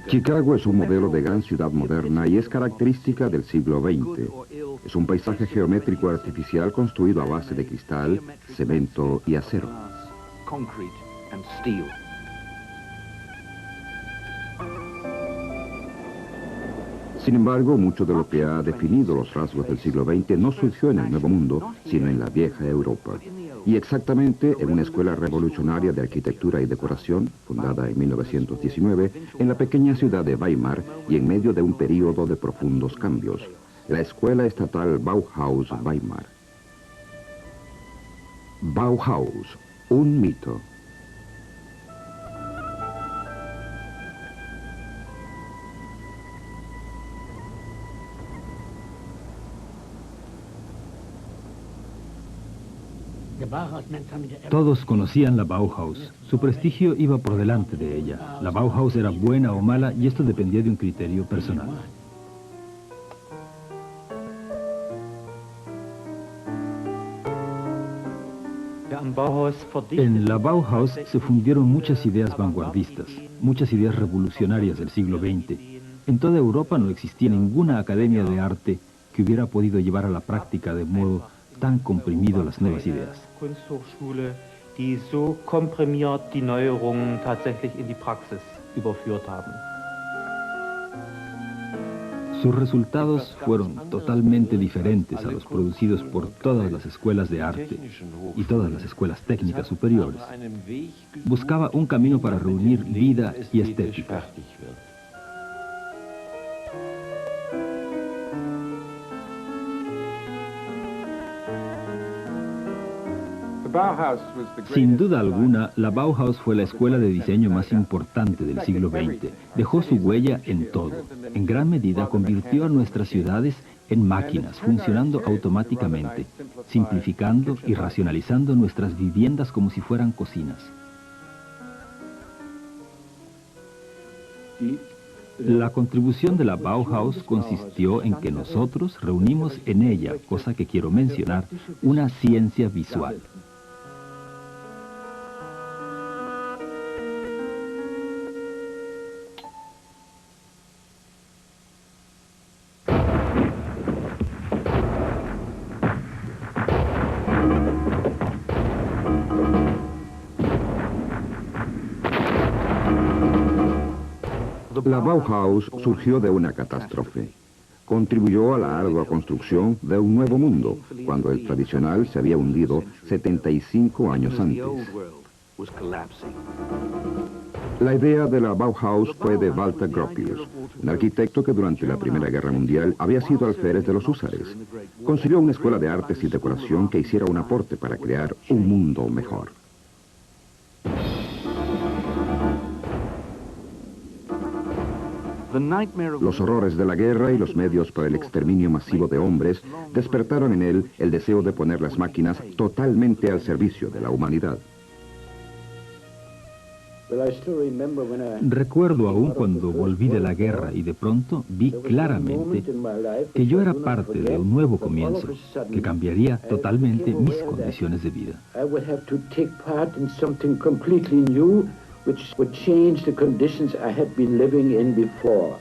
Chicago es un modelo de gran ciudad moderna y es característica del siglo XX. Es un paisaje geométrico artificial construido a base de cristal, cemento y acero. Sin embargo, mucho de lo que ha definido los rasgos del siglo XX no surgió en el Nuevo Mundo, sino en la vieja Europa. Y exactamente en una escuela revolucionaria de arquitectura y decoración, fundada en 1919, en la pequeña ciudad de Weimar y en medio de un período de profundos cambios, la Escuela Estatal Bauhaus Weimar. Bauhaus, un mito. Todos conocían la Bauhaus. Su prestigio iba por delante de ella. La Bauhaus era buena o mala y esto dependía de un criterio personal. En la Bauhaus se fundieron muchas ideas vanguardistas, muchas ideas revolucionarias del siglo XX. En toda Europa no existía ninguna academia de arte que hubiera podido llevar a la práctica de modo tan comprimido las nuevas ideas. Kunsthochschule, die so komprimiert die Neuerungen tatsächlich in die Praxis überführt haben. Sus resultados fueron totalmente diferentes a los producidos por todas las escuelas de arte y todas las escuelas técnicas superiores. Buscaba un camino para reunir vida y estética. Sin duda alguna, la Bauhaus fue la escuela de diseño más importante del siglo XX. Dejó su huella en todo. En gran medida convirtió a nuestras ciudades en máquinas, funcionando automáticamente, simplificando y racionalizando nuestras viviendas como si fueran cocinas. La contribución de la Bauhaus consistió en que nosotros reunimos en ella, cosa que quiero mencionar, una ciencia visual. La Bauhaus surgió de una catástrofe. Contribuyó a la ardua construcción de un nuevo mundo, cuando el tradicional se había hundido 75 años antes. La idea de la Bauhaus fue de Walter Gropius, un arquitecto que durante la Primera Guerra Mundial había sido alférez de los húsares. Consiguió una escuela de artes y decoración que hiciera un aporte para crear un mundo mejor. Los horrores de la guerra y los medios para el exterminio masivo de hombres despertaron en él el deseo de poner las máquinas totalmente al servicio de la humanidad. Recuerdo aún cuando volví de la guerra y de pronto vi claramente que yo era parte de un nuevo comienzo que cambiaría totalmente mis condiciones de vida. Which would change the conditions I had been living in before.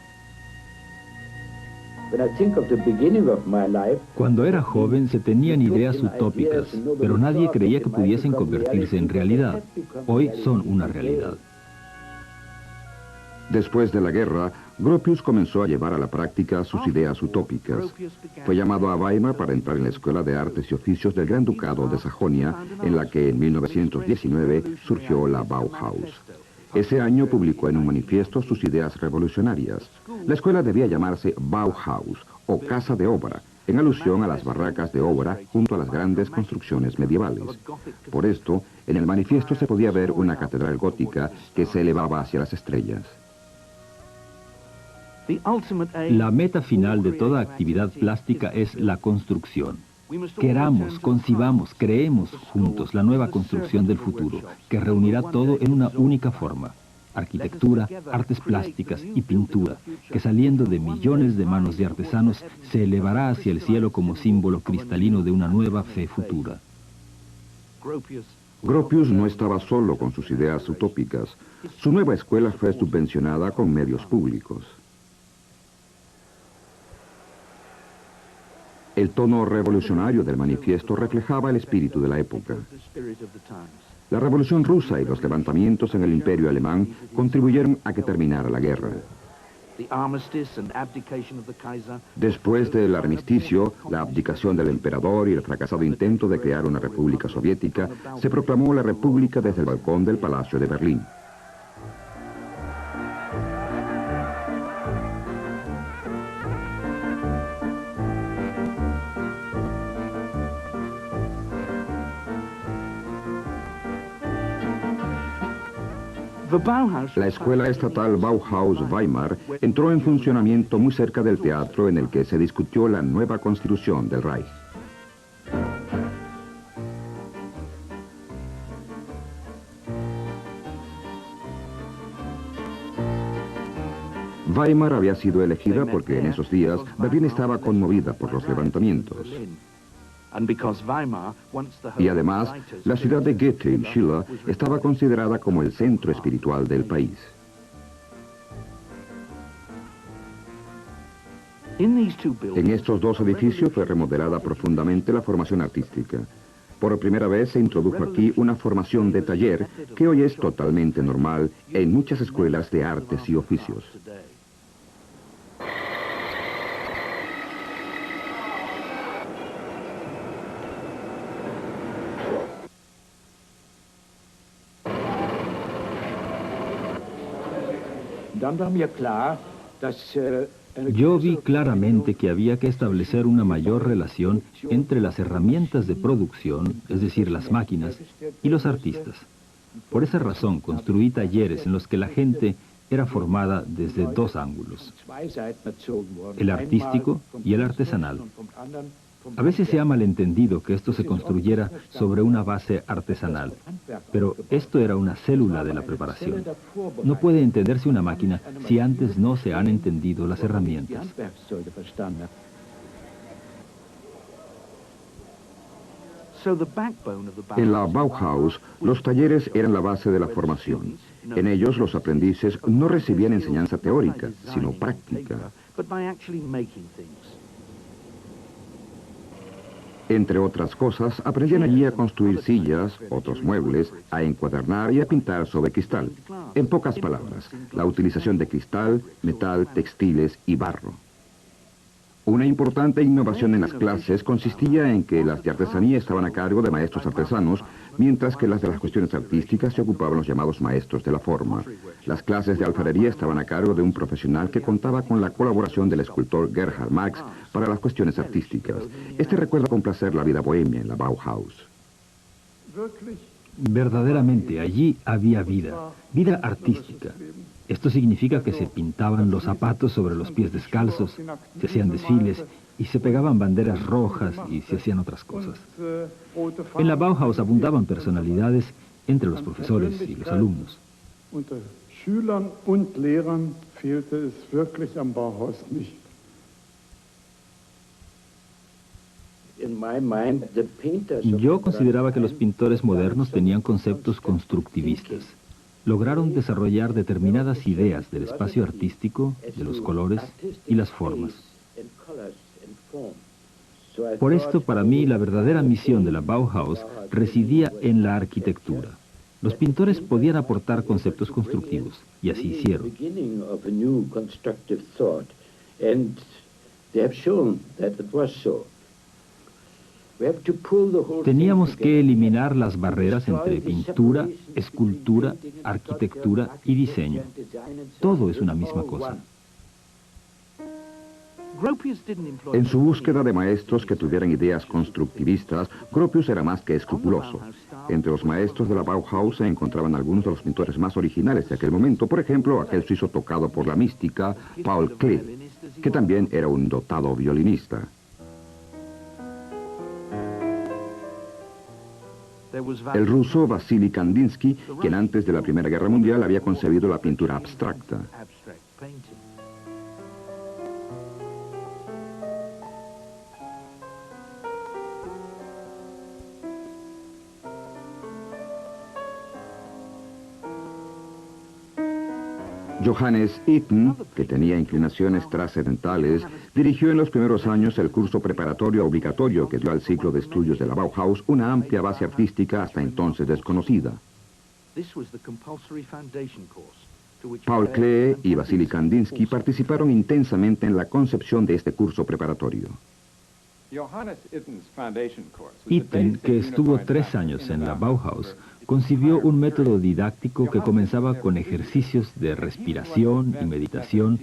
When I think of the beginning of my life, cuando era joven se tenían ideas utópicas, pero nadie creía que pudiesen convertirse en realidad. Hoy son una realidad. Después de la guerra, Gropius comenzó a llevar a la práctica sus ideas utópicas. Fue llamado a Weimar para entrar en la Escuela de Artes y Oficios del Gran Ducado de Sajonia, en la que en 1919 surgió la Bauhaus. Ese año publicó en un manifiesto sus ideas revolucionarias. La escuela debía llamarse Bauhaus, o Casa de Obra, en alusión a las barracas de obra junto a las grandes construcciones medievales. Por esto, en el manifiesto se podía ver una catedral gótica que se elevaba hacia las estrellas. La meta final de toda actividad plástica es la construcción. Queramos, concibamos, creemos juntos la nueva construcción del futuro, que reunirá todo en una única forma. Arquitectura, artes plásticas y pintura, que saliendo de millones de manos de artesanos se elevará hacia el cielo como símbolo cristalino de una nueva fe futura. Gropius no estaba solo con sus ideas utópicas. Su nueva escuela fue subvencionada con medios públicos. El tono revolucionario del manifiesto reflejaba el espíritu de la época. La Revolución Rusa y los levantamientos en el Imperio Alemán contribuyeron a que terminara la guerra. Después del armisticio, la abdicación del emperador y el fracasado intento de crear una república soviética, se proclamó la república desde el balcón del Palacio de Berlín. La escuela estatal Bauhaus Weimar entró en funcionamiento muy cerca del teatro en el que se discutió la nueva constitución del Reich. Weimar había sido elegida porque en esos días Berlín estaba conmovida por los levantamientos. Y además, la ciudad de Goethe y Schiller estaba considerada como el centro espiritual del país. En estos dos edificios fue remodelada profundamente la formación artística. Por primera vez se introdujo aquí una formación de taller que hoy es totalmente normal en muchas escuelas de artes y oficios. Yo vi claramente que había que establecer una mayor relación entre las herramientas de producción, es decir, las máquinas, y los artistas. Por esa razón construí talleres en los que la gente era formada desde dos ángulos, el artístico y el artesanal. A veces se ha malentendido que esto se construyera sobre una base artesanal, pero esto era una célula de la preparación. No puede entenderse una máquina si antes no se han entendido las herramientas. En la Bauhaus, los talleres eran la base de la formación. En ellos, los aprendices no recibían enseñanza teórica, sino práctica. Entre otras cosas, aprendían allí a construir sillas, otros muebles, a encuadernar y a pintar sobre cristal. En pocas palabras, la utilización de cristal, metal, textiles y barro. Una importante innovación en las clases consistía en que las de artesanía estaban a cargo de maestros artesanos, mientras que las de las cuestiones artísticas se ocupaban los llamados maestros de la forma. Las clases de alfarería estaban a cargo de un profesional que contaba con la colaboración del escultor Gerhard Marx para las cuestiones artísticas. Este recuerda con placer la vida bohemia en la Bauhaus. Verdaderamente, allí había vida, vida artística. Esto significa que se pintaban los zapatos sobre los pies descalzos, se hacían desfiles y se pegaban banderas rojas y se hacían otras cosas. En la Bauhaus abundaban personalidades entre los profesores y los alumnos. Yo consideraba que los pintores modernos tenían conceptos constructivistas. Lograron desarrollar determinadas ideas del espacio artístico, de los colores y las formas. Por esto, para mí, la verdadera misión de la Bauhaus residía en la arquitectura. Los pintores podían aportar conceptos constructivos, y así hicieron. Teníamos que eliminar las barreras entre pintura, escultura, arquitectura y diseño. Todo es una misma cosa. En su búsqueda de maestros que tuvieran ideas constructivistas, Gropius era más que escrupuloso. Entre los maestros de la Bauhaus se encontraban algunos de los pintores más originales de aquel momento, por ejemplo, aquel suizo tocado por la mística, Paul Klee, que también era un dotado violinista. El ruso Vasily Kandinsky, quien antes de la Primera Guerra Mundial había concebido la pintura abstracta. Johannes Itten, que tenía inclinaciones trascendentales, dirigió en los primeros años el curso preparatorio obligatorio que dio al ciclo de estudios de la Bauhaus una amplia base artística hasta entonces desconocida. Paul Klee y Vasily Kandinsky participaron intensamente en la concepción de este curso preparatorio. Itten, que estuvo 3 años en la Bauhaus, concibió un método didáctico que comenzaba con ejercicios de respiración y meditación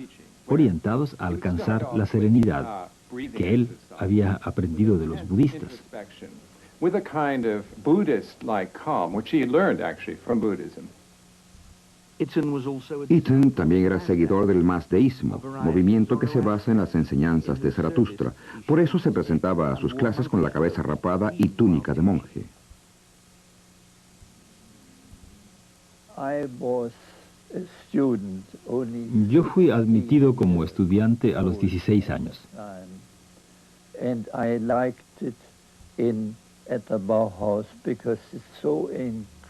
orientados a alcanzar la serenidad que él había aprendido de los budistas. Itten también era seguidor del mazdeísmo, movimiento que se basa en las enseñanzas de Zaratustra. Por eso se presentaba a sus clases con la cabeza rapada y túnica de monje. Yo fui admitido como estudiante a los 16 años.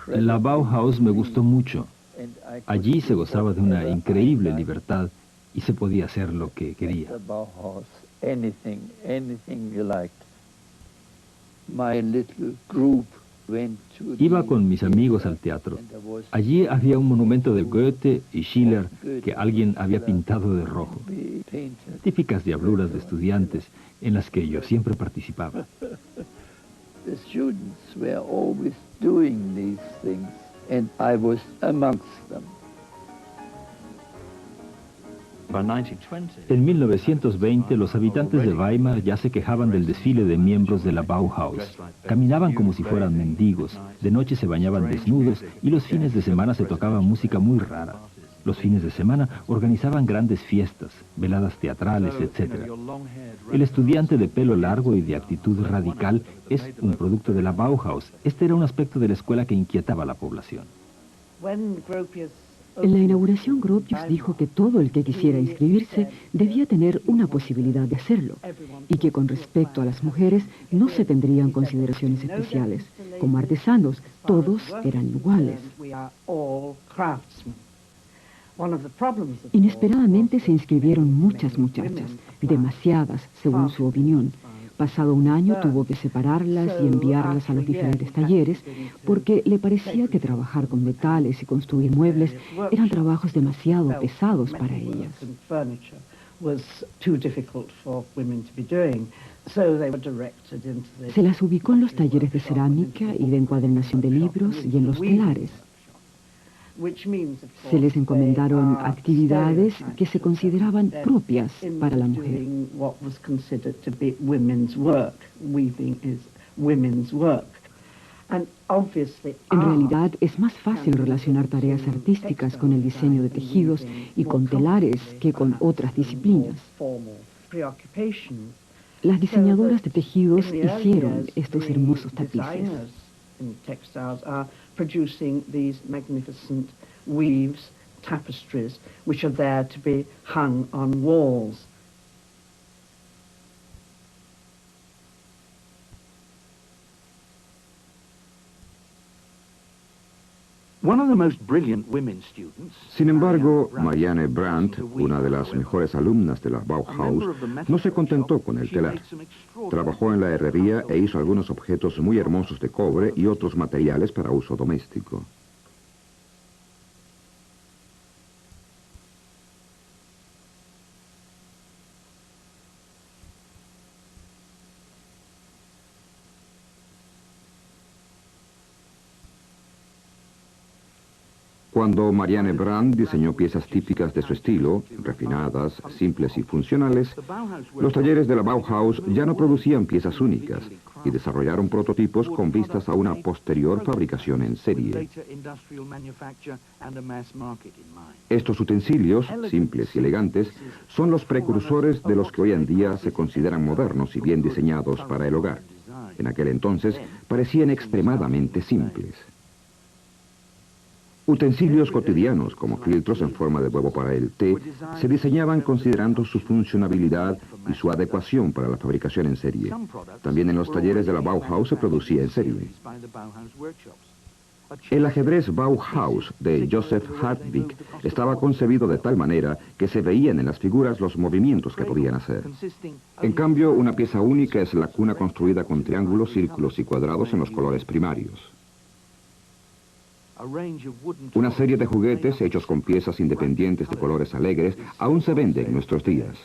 La Bauhaus me gustó mucho. Allí se gozaba de una increíble libertad y se podía hacer lo que quería. Iba con mis amigos al teatro. Allí había un monumento de Goethe y Schiller que alguien había pintado de rojo. Típicas diabluras de estudiantes en las que yo siempre participaba. En 1920, los habitantes de Weimar ya se quejaban del desfile de miembros de la Bauhaus. Caminaban como si fueran mendigos, de noche se bañaban desnudos y los fines de semana se tocaba música muy rara. Los fines de semana organizaban grandes fiestas, veladas teatrales, etc. El estudiante de pelo largo y de actitud radical es un producto de la Bauhaus. Este era un aspecto de la escuela que inquietaba a la población. En la inauguración, Gropius dijo que todo el que quisiera inscribirse debía tener una posibilidad de hacerlo y que con respecto a las mujeres no se tendrían consideraciones especiales. Como artesanos, todos eran iguales. Inesperadamente se inscribieron muchas muchachas, demasiadas, según su opinión. Pasado un año tuvo que separarlas y enviarlas a los diferentes talleres porque le parecía que trabajar con metales y construir muebles eran trabajos demasiado pesados para ellas. Se las ubicó en los talleres de cerámica y de encuadernación de libros y en los telares. Se les encomendaron actividades que se consideraban propias para la mujer. En realidad es más fácil relacionar tareas artísticas con el diseño de tejidos y con telares que con otras disciplinas. Las diseñadoras de tejidos hicieron estos hermosos tapices. Producing these magnificent weaves, tapestries, which are there to be hung on walls. Sin embargo, Marianne Brandt, una de las mejores alumnas de la Bauhaus, no se contentó con el telar. Trabajó en la herrería e hizo algunos objetos muy hermosos de cobre y otros materiales para uso doméstico. Cuando Marianne Brand diseñó piezas típicas de su estilo, refinadas, simples y funcionales, los talleres de la Bauhaus ya no producían piezas únicas y desarrollaron prototipos con vistas a una posterior fabricación en serie. Estos utensilios, simples y elegantes, son los precursores de los que hoy en día se consideran modernos y bien diseñados para el hogar. En aquel entonces parecían extremadamente simples. Utensilios cotidianos, como filtros en forma de huevo para el té, se diseñaban considerando su funcionalidad y su adecuación para la fabricación en serie. También en los talleres de la Bauhaus se producía en serie. El ajedrez Bauhaus de Joseph Hartwig estaba concebido de tal manera que se veían en las figuras los movimientos que podían hacer. En cambio, una pieza única es la cuna construida con triángulos, círculos y cuadrados en los colores primarios. Una serie de juguetes hechos con piezas independientes de colores alegres aún se vende en nuestros días.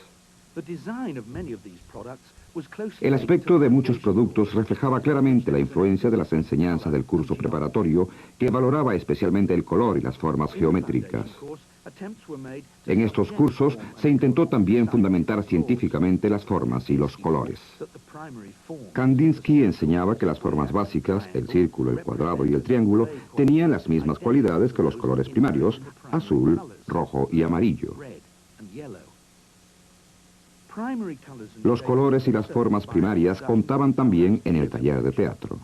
El aspecto de muchos productos reflejaba claramente la influencia de las enseñanzas del curso preparatorio, que valoraba especialmente el color y las formas geométricas. En estos cursos se intentó también fundamentar científicamente las formas y los colores. Kandinsky enseñaba que las formas básicas, el círculo, el cuadrado y el triángulo, tenían las mismas cualidades que los colores primarios, azul, rojo y amarillo. Los colores y las formas primarias contaban también en el taller de teatro.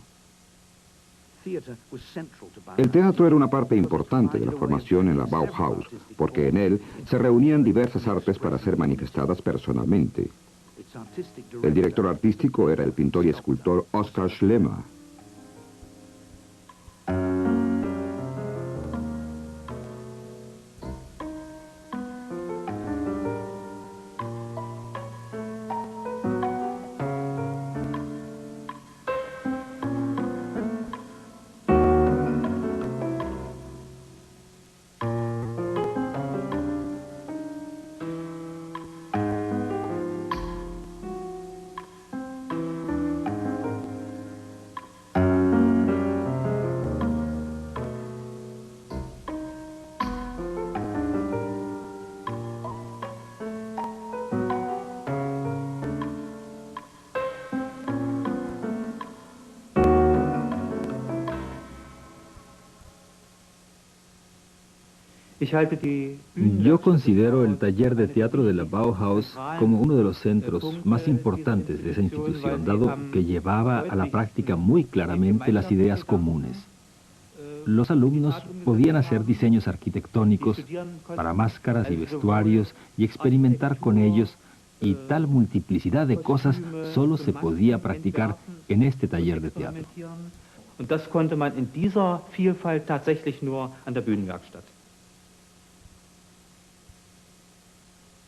El teatro era una parte importante de la formación en la Bauhaus, porque en él se reunían diversas artes para ser manifestadas personalmente. El director artístico era el pintor y escultor Oskar Schlemmer. Yo considero el taller de teatro de la Bauhaus como uno de los centros más importantes de esa institución, dado que llevaba a la práctica muy claramente las ideas comunes. Los alumnos podían hacer diseños arquitectónicos para máscaras y vestuarios y experimentar con ellos, y tal multiplicidad de cosas solo se podía practicar en este taller de teatro. Und das konnte man in dieser Vielfalt tatsächlich nur an der Bühnenwerkstatt.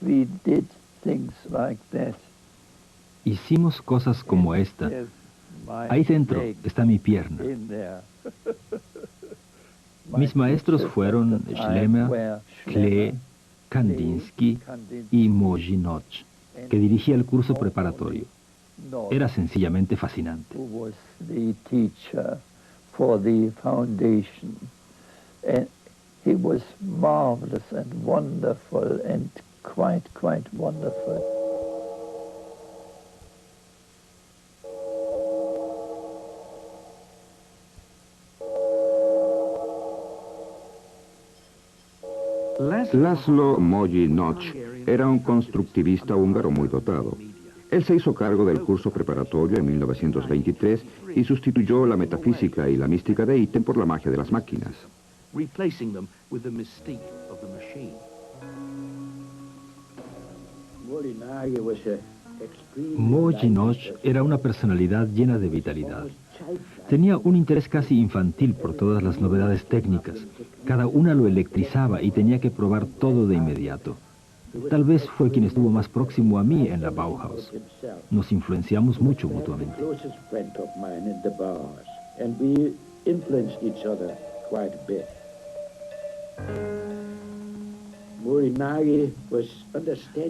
We did things like that. Hicimos cosas como esta. Ahí dentro está mi pierna. Mis maestros fueron Schlemmer, Klee, Kandinsky y Mojinoc, que dirigía el curso preparatorio. Era sencillamente fascinante. Who was the teacher for the foundation. And he was marvelous and wonderful and quite wonderful. Laszlo Mojinoc era un constructivista húngaro muy dotado. Él se hizo cargo del curso preparatorio en 1923 y sustituyó la metafísica y la mística de ítem por la magia de las máquinas. Mojinoc era una personalidad llena de vitalidad. Tenía un interés casi infantil por todas las novedades técnicas. Cada una lo electrizaba y tenía que probar todo de inmediato. Tal vez fue quien estuvo más próximo a mí en la Bauhaus. Nos influenciamos mucho mutuamente.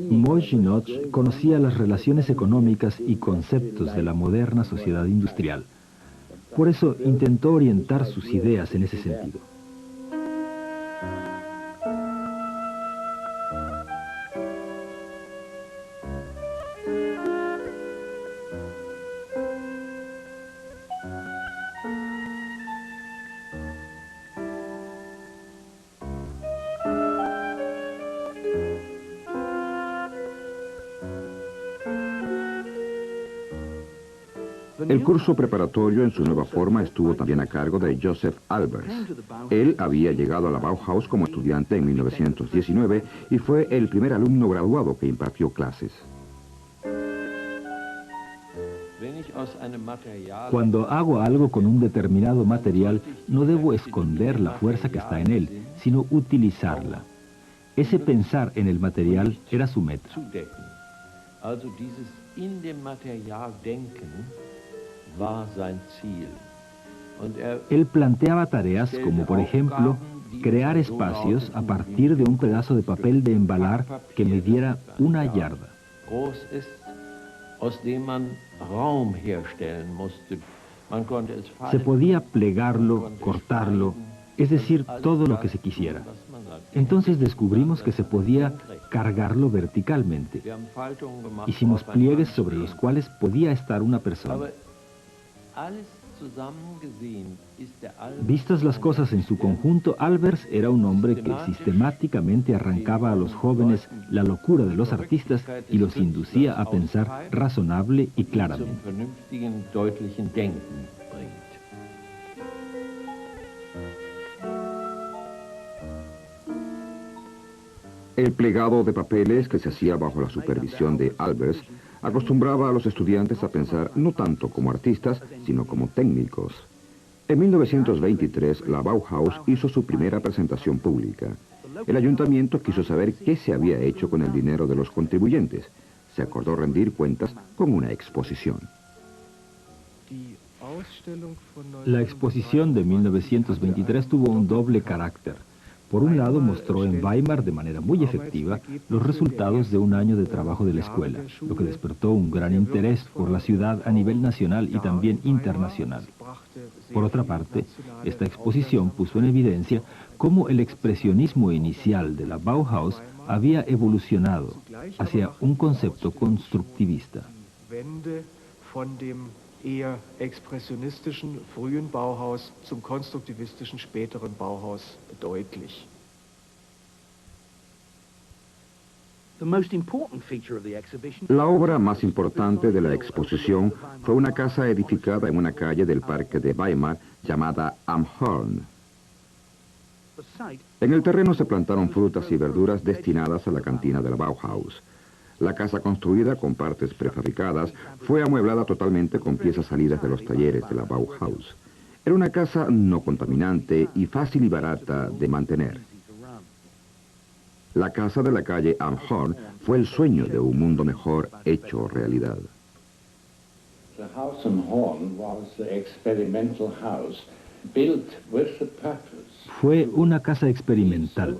Mojinoc conocía las relaciones económicas y conceptos de la moderna sociedad industrial. Por eso intentó orientar sus ideas en ese sentido. El curso preparatorio en su nueva forma estuvo también a cargo de Joseph Albers. Él había llegado a la Bauhaus como estudiante en 1919 y fue el primer alumno graduado que impartió clases. Cuando hago algo con un determinado material, no debo esconder la fuerza que está en él, sino utilizarla. Ese pensar en el material era su meta. Él planteaba tareas como, por ejemplo, crear espacios a partir de un pedazo de papel de embalar que midiera 1 yarda. Se podía plegarlo, cortarlo, es decir, todo lo que se quisiera. Entonces descubrimos que se podía cargarlo verticalmente. Hicimos pliegues sobre los cuales podía estar una persona. Vistas las cosas en su conjunto, Albers era un hombre que sistemáticamente arrancaba a los jóvenes la locura de los artistas y los inducía a pensar razonable y claramente. El plegado de papeles que se hacía bajo la supervisión de Albers acostumbraba a los estudiantes a pensar no tanto como artistas, sino como técnicos. En 1923, la Bauhaus hizo su primera presentación pública. El ayuntamiento quiso saber qué se había hecho con el dinero de los contribuyentes. Se acordó rendir cuentas con una exposición. La exposición de 1923 tuvo un doble carácter. Por un lado, mostró en Weimar de manera muy efectiva los resultados de un año de trabajo de la escuela, lo que despertó un gran interés por la ciudad a nivel nacional y también internacional. Por otra parte, esta exposición puso en evidencia cómo el expresionismo inicial de la Bauhaus había evolucionado hacia un concepto constructivista. Eher expressionistischen frühen Bauhaus zum konstruktivistischen späteren Bauhaus deutlich. La obra más importante de la exposición fue una casa edificada en una calle del parque de Weimar llamada Am Horn. En el terreno se plantaron frutas y verduras destinadas a la cantina de la Bauhaus. La casa, construida con partes prefabricadas, fue amueblada totalmente con piezas salidas de los talleres de la Bauhaus. Era una casa no contaminante y fácil y barata de mantener. La casa de la calle Am Horn fue el sueño de un mundo mejor hecho realidad. The house Am Horn was the experimental house built with the purpose. Fue una casa experimental.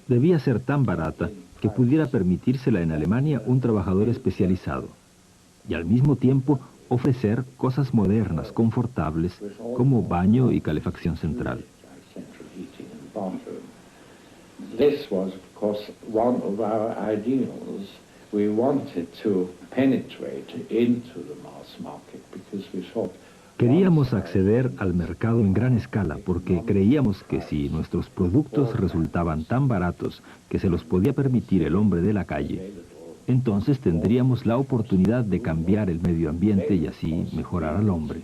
Debía ser tan barata que pudiera permitírsela en Alemania un trabajador especializado, y al mismo tiempo ofrecer cosas modernas, confortables, como baño y calefacción central. This was, of course, one of our ideals. We wanted to penetrate into the mass market because we thought Queríamos acceder al mercado en gran escala porque creíamos que si nuestros productos resultaban tan baratos que se los podía permitir el hombre de la calle, entonces tendríamos la oportunidad de cambiar el medio ambiente y así mejorar al hombre.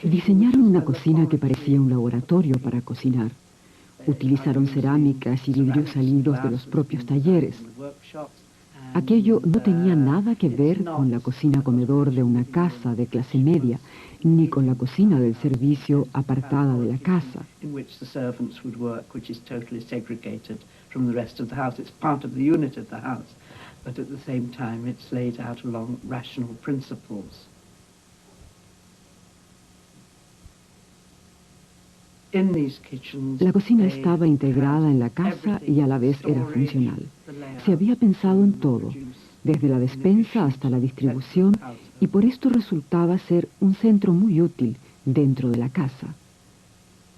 Diseñaron una cocina que parecía un laboratorio para cocinar. Utilizaron cerámicas y vidrios salidos de los propios talleres. Aquello no tenía nada que ver con la cocina-comedor de una casa de clase media, ni con la cocina del servicio apartada de la casa. La cocina estaba integrada en la casa y a la vez era funcional. Se había pensado en todo, desde la despensa hasta la distribución, y por esto resultaba ser un centro muy útil dentro de la casa.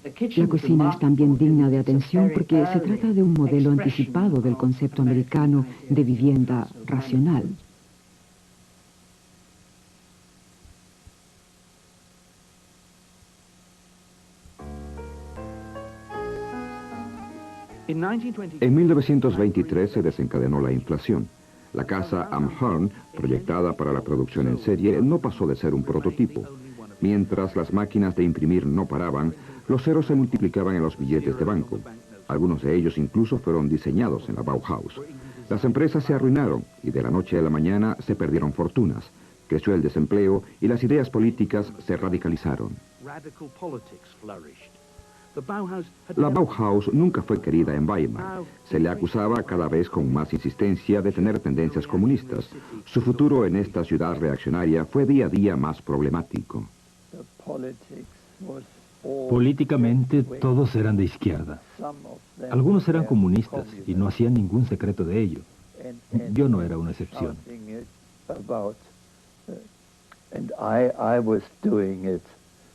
La cocina es también digna de atención porque se trata de un modelo anticipado del concepto americano de vivienda racional. En 1923 se desencadenó la inflación. La casa Amhorn, proyectada para la producción en serie, no pasó de ser un prototipo. Mientras las máquinas de imprimir no paraban, los ceros se multiplicaban en los billetes de banco. Algunos de ellos incluso fueron diseñados en la Bauhaus. Las empresas se arruinaron y de la noche a la mañana se perdieron fortunas. Creció el desempleo y las ideas políticas se radicalizaron. La Bauhaus nunca fue querida en Weimar. Se le acusaba cada vez con más insistencia de tener tendencias comunistas. Su futuro en esta ciudad reaccionaria fue día a día más problemático. Políticamente todos eran de izquierda. Algunos eran comunistas y no hacían ningún secreto de ello. Yo no era una excepción. I was doing it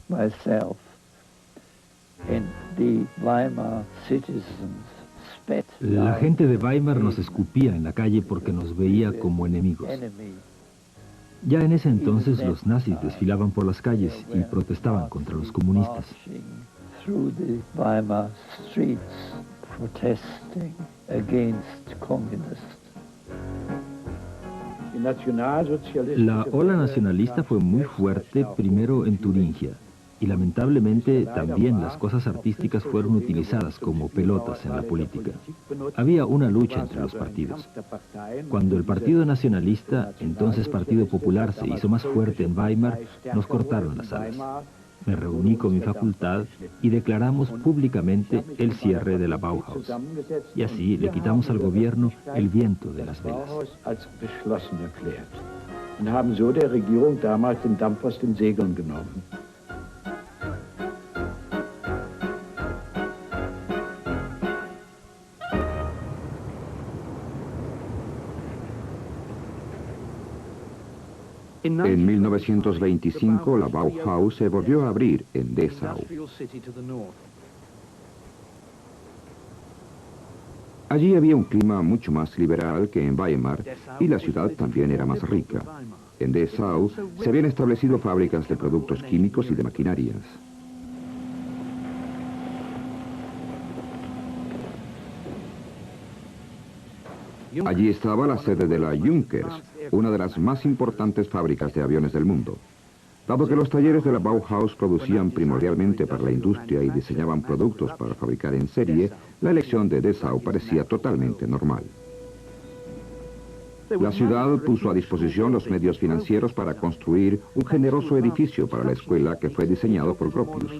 myself. La gente de Weimar nos escupía en la calle porque nos veía como enemigos. Ya en ese entonces los nazis desfilaban por las calles y protestaban contra los comunistas. La ola nacionalista fue muy fuerte primero en Turingia. Y lamentablemente también las cosas artísticas fueron utilizadas como pelotas en la política. Había una lucha entre los partidos. Cuando el Partido Nacionalista, entonces Partido Popular, se hizo más fuerte en Weimar, nos cortaron las alas. Me reuní con mi facultad y declaramos públicamente el cierre de la Bauhaus. Y así le quitamos al gobierno el viento de las velas. Und haben so der Regierung damals den Dampf aus den Segeln genommen. En 1925 la Bauhaus se volvió a abrir en Dessau. Allí había un clima mucho más liberal que en Weimar y la ciudad también era más rica. En Dessau se habían establecido fábricas de productos químicos y de maquinarias. Allí estaba la sede de la Junkers, una de las más importantes fábricas de aviones del mundo. Dado que los talleres de la Bauhaus producían primordialmente para la industria y diseñaban productos para fabricar en serie, la elección de Dessau parecía totalmente normal. La ciudad puso a disposición los medios financieros para construir un generoso edificio para la escuela que fue diseñado por Gropius.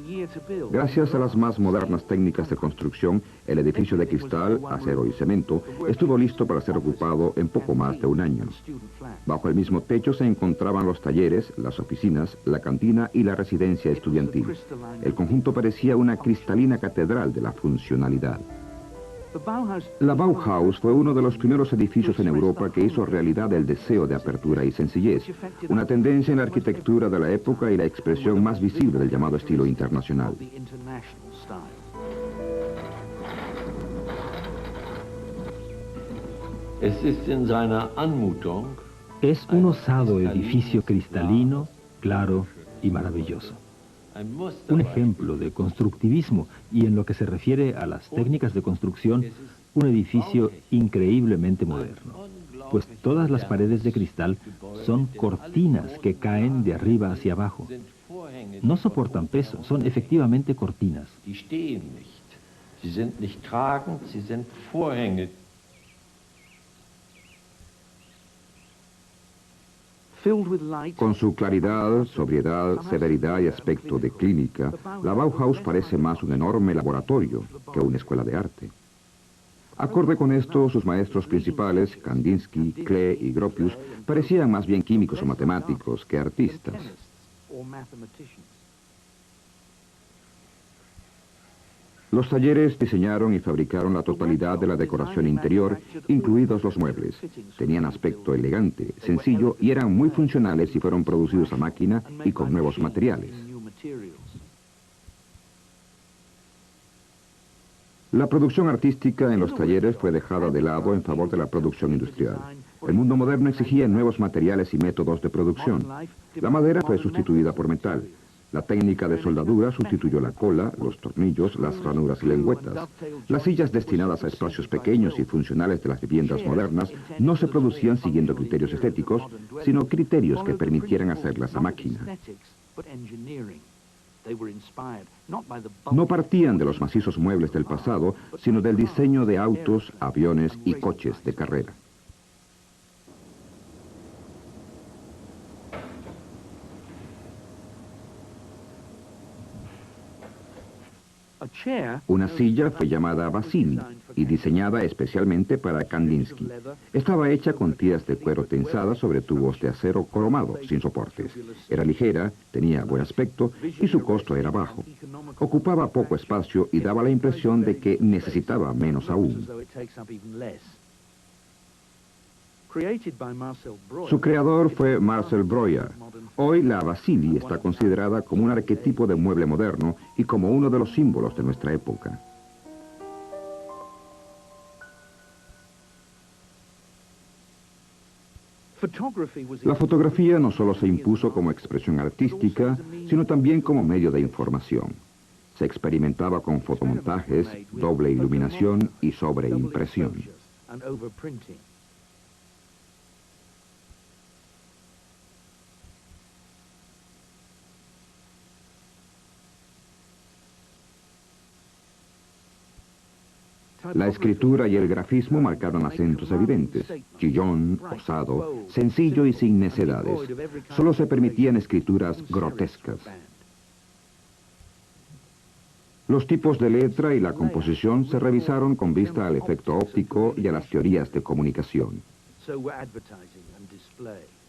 Gracias a las más modernas técnicas de construcción, el edificio de cristal, acero y cemento estuvo listo para ser ocupado en poco más de un año. Bajo el mismo techo se encontraban los talleres, las oficinas, la cantina y la residencia estudiantil. El conjunto parecía una cristalina catedral de la funcionalidad. La Bauhaus fue uno de los primeros edificios en Europa que hizo realidad el deseo de apertura y sencillez, una tendencia en la arquitectura de la época y la expresión más visible del llamado estilo internacional. Es un osado edificio cristalino, claro y maravilloso. Un ejemplo de constructivismo y en lo que se refiere a las técnicas de construcción, un edificio increíblemente moderno, pues todas las paredes de cristal son cortinas que caen de arriba hacia abajo. No soportan peso, son efectivamente cortinas. Con su claridad, sobriedad, severidad y aspecto de clínica, la Bauhaus parece más un enorme laboratorio que una escuela de arte. Acorde con esto, sus maestros principales, Kandinsky, Klee y Gropius, parecían más bien químicos o matemáticos que artistas. Los talleres diseñaron y fabricaron la totalidad de la decoración interior, incluidos los muebles. Tenían aspecto elegante, sencillo y eran muy funcionales si fueron producidos a máquina y con nuevos materiales. La producción artística en los talleres fue dejada de lado en favor de la producción industrial. El mundo moderno exigía nuevos materiales y métodos de producción. La madera fue sustituida por metal. La técnica de soldadura sustituyó la cola, los tornillos, las ranuras y lengüetas. Las sillas destinadas a espacios pequeños y funcionales de las viviendas modernas no se producían siguiendo criterios estéticos, sino criterios que permitieran hacerlas a máquina. No partían de los macizos muebles del pasado, sino del diseño de autos, aviones y coches de carrera. Una silla fue llamada Vasily y diseñada especialmente para Kandinsky. Estaba hecha con tiras de cuero tensadas sobre tubos de acero cromado, sin soportes. Era ligera, tenía buen aspecto y su costo era bajo. Ocupaba poco espacio y daba la impresión de que necesitaba menos aún. Su creador fue Marcel Breuer. Hoy la Vasily está considerada como un arquetipo de mueble moderno y como uno de los símbolos de nuestra época. La fotografía no solo se impuso como expresión artística, sino también como medio de información. Se experimentaba con fotomontajes, doble iluminación y sobreimpresión. La escritura y el grafismo marcaron acentos evidentes, chillón, osado, sencillo y sin necedades. Solo se permitían escrituras grotescas. Los tipos de letra y la composición se revisaron con vista al efecto óptico y a las teorías de comunicación.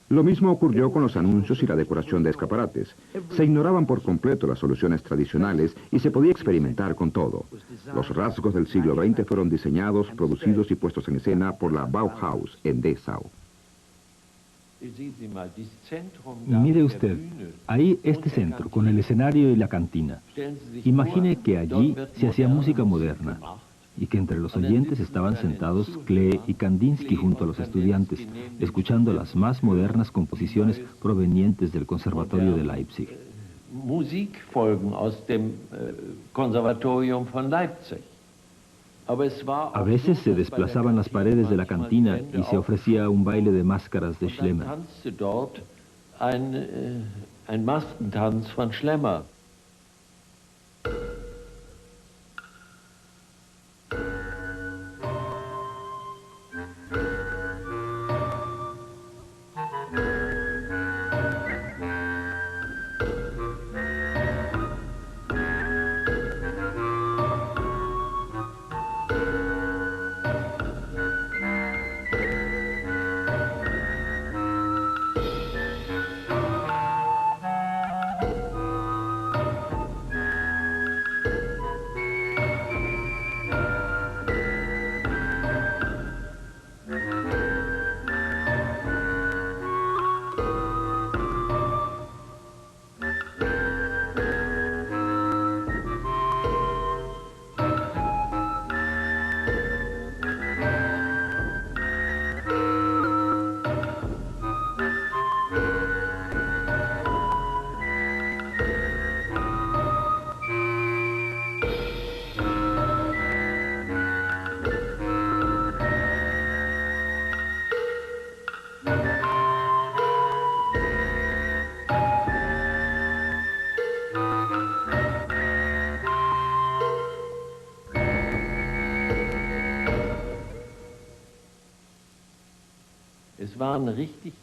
Lo mismo ocurrió con los anuncios y la decoración de escaparates. Se ignoraban por completo las soluciones tradicionales y se podía experimentar con todo. Los rasgos del siglo XX fueron diseñados, producidos y puestos en escena por la Bauhaus en Dessau. Mire usted, ahí este centro, con el escenario y la cantina. Imagine que allí se hacía música moderna y que entre los oyentes estaban sentados Klee y Kandinsky junto a los estudiantes, escuchando las más modernas composiciones provenientes del Conservatorio de Leipzig. Musikfolgen aus dem Konservatorium von Leipzig. A veces se desplazaban las paredes de la cantina y se ofrecía un baile de máscaras de Schlemmer. Ein Maskentanz von Schlemmer.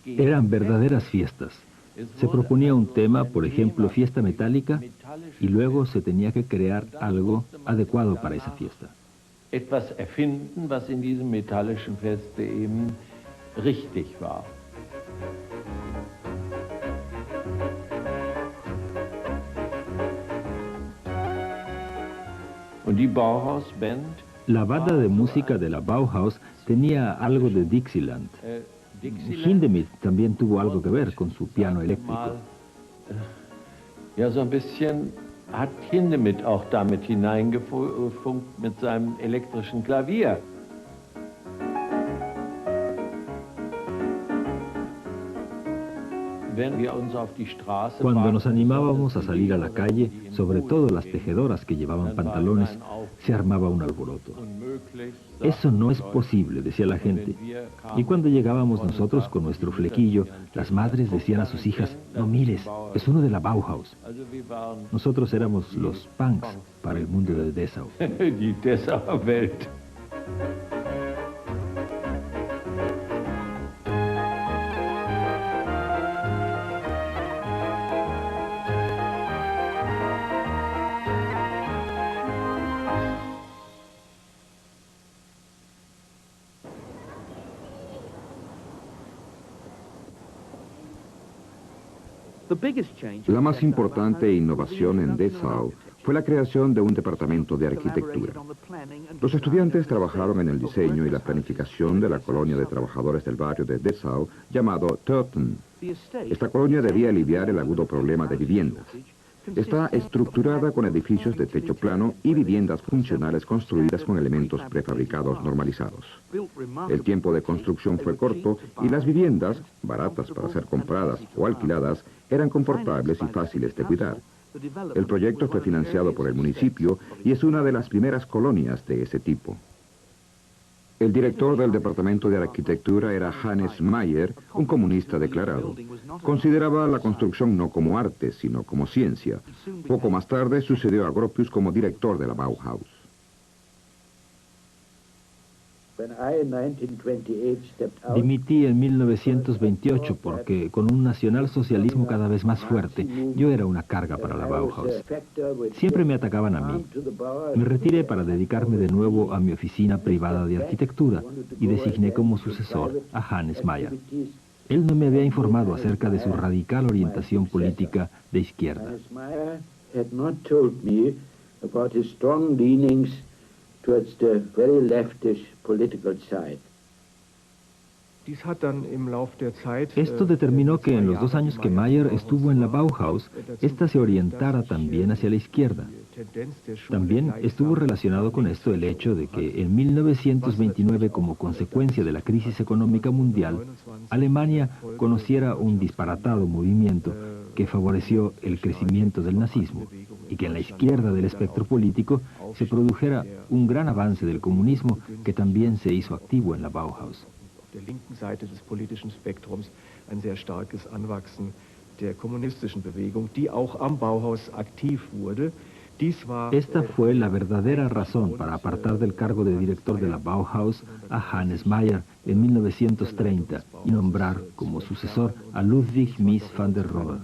Eran verdaderas fiestas. Se proponía un tema, por ejemplo, fiesta metálica, y luego se tenía que crear algo adecuado para esa fiesta. Etwas erfinden, was in diesem metallischen Feste eben richtig war. Und die Bauhaus-Band. La banda de música de la Bauhaus tenía algo de Dixieland. Hindemith también tuvo algo que ver con su piano eléctrico. Ja, so ein bisschen hat Hindemith auch damit hineingefunkt mit seinem elektrischen Klavier. Cuando nos animábamos a salir a la calle, sobre todo las tejedoras que llevaban pantalones, se armaba un alboroto. Eso no es posible, decía la gente. Y cuando llegábamos nosotros con nuestro flequillo, las madres decían a sus hijas, no mires, es uno de la Bauhaus. Nosotros éramos los punks para el mundo de Dessau. Die Dessauer Welt. La más importante innovación en Dessau fue la creación de un departamento de arquitectura. Los estudiantes trabajaron en el diseño y la planificación de la colonia de trabajadores del barrio de Dessau llamado Törten. Esta colonia debía aliviar el agudo problema de viviendas. Está estructurada con edificios de techo plano y viviendas funcionales construidas con elementos prefabricados normalizados. El tiempo de construcción fue corto y las viviendas, baratas para ser compradas o alquiladas, eran confortables y fáciles de cuidar. El proyecto fue financiado por el municipio y es una de las primeras colonias de ese tipo. El director del departamento de arquitectura era Hannes Mayer, un comunista declarado. Consideraba la construcción no como arte, sino como ciencia. Poco más tarde sucedió a Gropius como director de la Bauhaus. Dimití en 1928 porque, con un nacionalsocialismo cada vez más fuerte, yo era una carga para la Bauhaus. Siempre me atacaban a mí. Me retiré para dedicarme de nuevo a mi oficina privada de arquitectura y designé como sucesor a Hannes Mayer. Él no me había informado acerca de su radical orientación política de izquierda. Towards the very leftish political side. Esto determinó que en los 2 años que Mayer estuvo en la Bauhaus, ésta se orientara también hacia la izquierda. También estuvo relacionado con esto el hecho de que en 1929, como consecuencia de la crisis económica mundial, Alemania conociera un disparatado movimiento que favoreció el crecimiento del nazismo y que en la izquierda del espectro político se produjera un gran avance del comunismo que también se hizo activo en la Bauhaus. Der linken Seite des politischen Spektrums ein sehr starkes Anwachsen der kommunistischen Bewegung, die auch am Bauhaus aktiv wurde. Esta fue la verdadera razón para apartar del cargo de director de la Bauhaus a Hannes Mayer en 1930 y nombrar como sucesor a Ludwig Mies van der Rohe.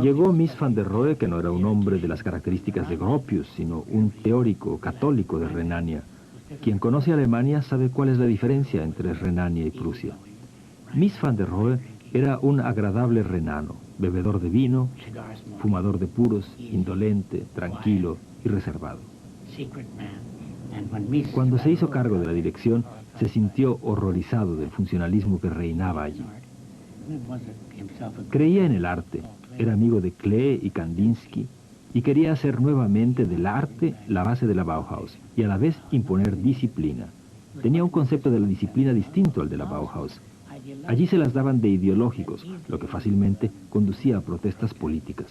Llegó Mies van der Rohe, que no era un hombre de las características de Gropius, sino un teórico católico de Renania. Quien conoce Alemania sabe cuál es la diferencia entre Renania y Prusia. Mies van der Rohe era un agradable renano, bebedor de vino, fumador de puros, indolente, tranquilo y reservado. Cuando se hizo cargo de la dirección, se sintió horrorizado del funcionalismo que reinaba allí. Creía en el arte, era amigo de Klee y Kandinsky, y quería hacer nuevamente del arte la base de la Bauhaus, y a la vez imponer disciplina. Tenía un concepto de la disciplina distinto al de la Bauhaus. Allí se las daban de ideológicos, lo que fácilmente conducía a protestas políticas.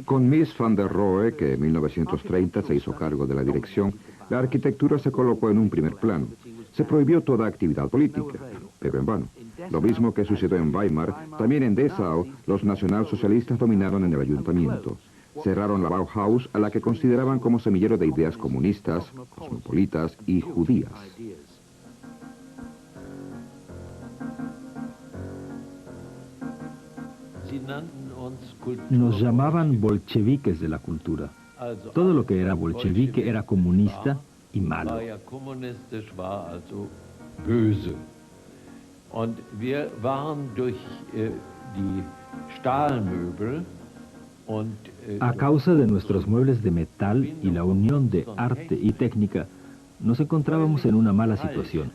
Con Mies van der Rohe, que en 1930 se hizo cargo de la dirección, la arquitectura se colocó en un primer plano. Se prohibió toda actividad política, pero en vano. Lo mismo que sucedió en Weimar, también en Dessau, los nacionalsocialistas dominaron en el ayuntamiento. Cerraron la Bauhaus, a la que consideraban como semillero de ideas comunistas, cosmopolitas y judías. Nos llamaban bolcheviques de la cultura. Todo lo que era bolchevique era comunista y malo. Und wir waren durch die Stahlmöbel A causa de nuestros muebles de metal y la unión de arte y técnica, nos encontrábamos en una mala situación,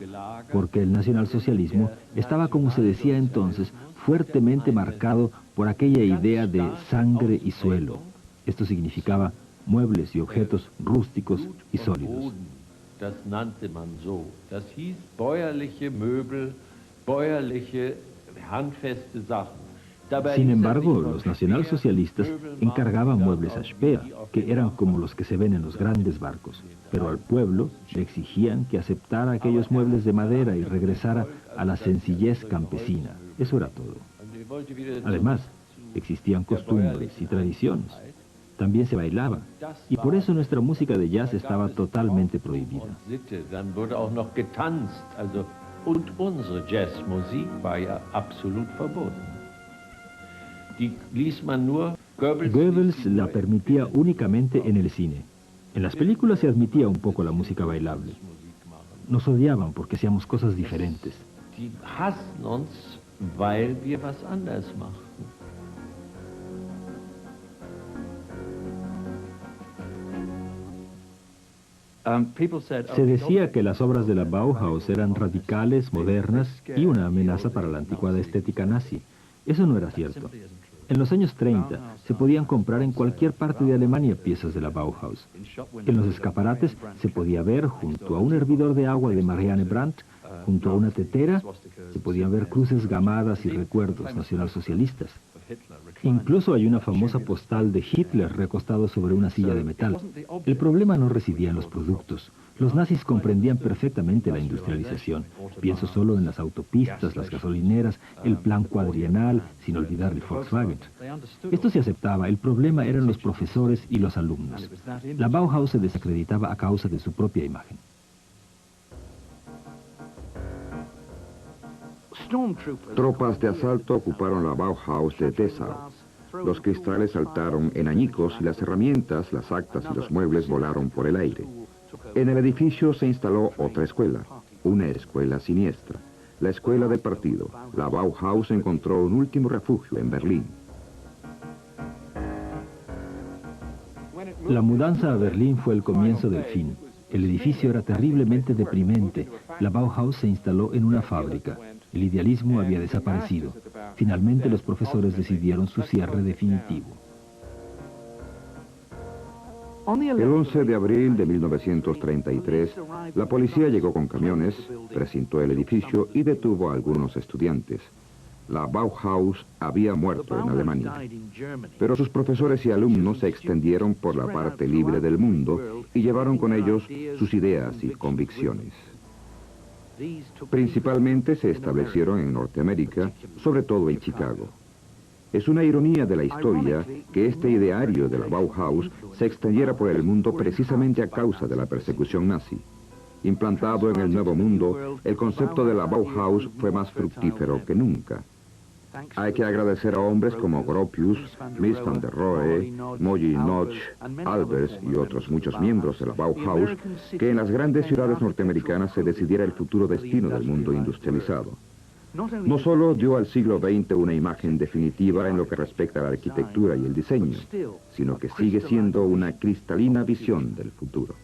porque el nacionalsocialismo estaba, como se decía entonces, fuertemente marcado por aquella idea de sangre y suelo. Esto significaba muebles y objetos rústicos y sólidos. Das nannte man so. Das hieß bäuerliche Möbel, bäuerliche, handfeste Sachen. Sin embargo, los nacionalsocialistas encargaban muebles a Speer, que eran como los que se ven en los grandes barcos, pero al pueblo le exigían que aceptara aquellos muebles de madera y regresara a la sencillez campesina. Eso era todo. Además, existían costumbres y tradiciones. También se bailaba, y por eso nuestra música de jazz estaba totalmente prohibida. Dann wurde auch noch getanzt, also, und unsere Jazzmusik war ja absolut verboten. Die ließ man nur, Goebbels la permitía únicamente en el cine. En las películas se admitía un poco la música bailable. Nos odiaban porque hacíamos cosas diferentes. Die hassen uns, weil wir was anders machten. Se decía que las obras de la Bauhaus eran radicales, modernas y una amenaza para la anticuada estética nazi. Eso no era cierto. En los años 30 se podían comprar en cualquier parte de Alemania piezas de la Bauhaus. En los escaparates se podía ver, junto a un hervidor de agua de Marianne Brandt, junto a una tetera, se podían ver cruces gamadas y recuerdos nacionalsocialistas. Incluso hay una famosa postal de Hitler recostado sobre una silla de metal. El problema no residía en los productos. Los nazis comprendían perfectamente la industrialización. Pienso solo en las autopistas, las gasolineras, el plan cuadrienal, sin olvidar el Volkswagen. Esto se aceptaba, el problema eran los profesores y los alumnos. La Bauhaus se desacreditaba a causa de su propia imagen. Tropas de asalto ocuparon la Bauhaus de Dessau. Los cristales saltaron en añicos y las herramientas, las actas y los muebles volaron por el aire. En el edificio se instaló otra escuela, una escuela siniestra, la escuela del partido. La Bauhaus encontró un último refugio en Berlín. La mudanza a Berlín fue el comienzo del fin. El edificio era terriblemente deprimente. La Bauhaus se instaló en una fábrica. El idealismo había desaparecido. Finalmente los profesores decidieron su cierre definitivo. El 11 de abril de 1933, la policía llegó con camiones, precintó el edificio y detuvo a algunos estudiantes. La Bauhaus había muerto en Alemania, pero sus profesores y alumnos se extendieron por la parte libre del mundo y llevaron con ellos sus ideas y convicciones. Principalmente se establecieron en Norteamérica, sobre todo en Chicago. Es una ironía de la historia que este ideario de la Bauhaus se extendiera por el mundo precisamente a causa de la persecución nazi. Implantado en el Nuevo Mundo, el concepto de la Bauhaus fue más fructífero que nunca. Hay que agradecer a hombres como Gropius, Mies van der Rohe, Moji Notch, Albers y otros muchos miembros de la Bauhaus que en las grandes ciudades norteamericanas se decidiera el futuro destino del mundo industrializado. No solo dio al siglo XX una imagen definitiva en lo que respecta a la arquitectura y el diseño, sino que sigue siendo una cristalina visión del futuro.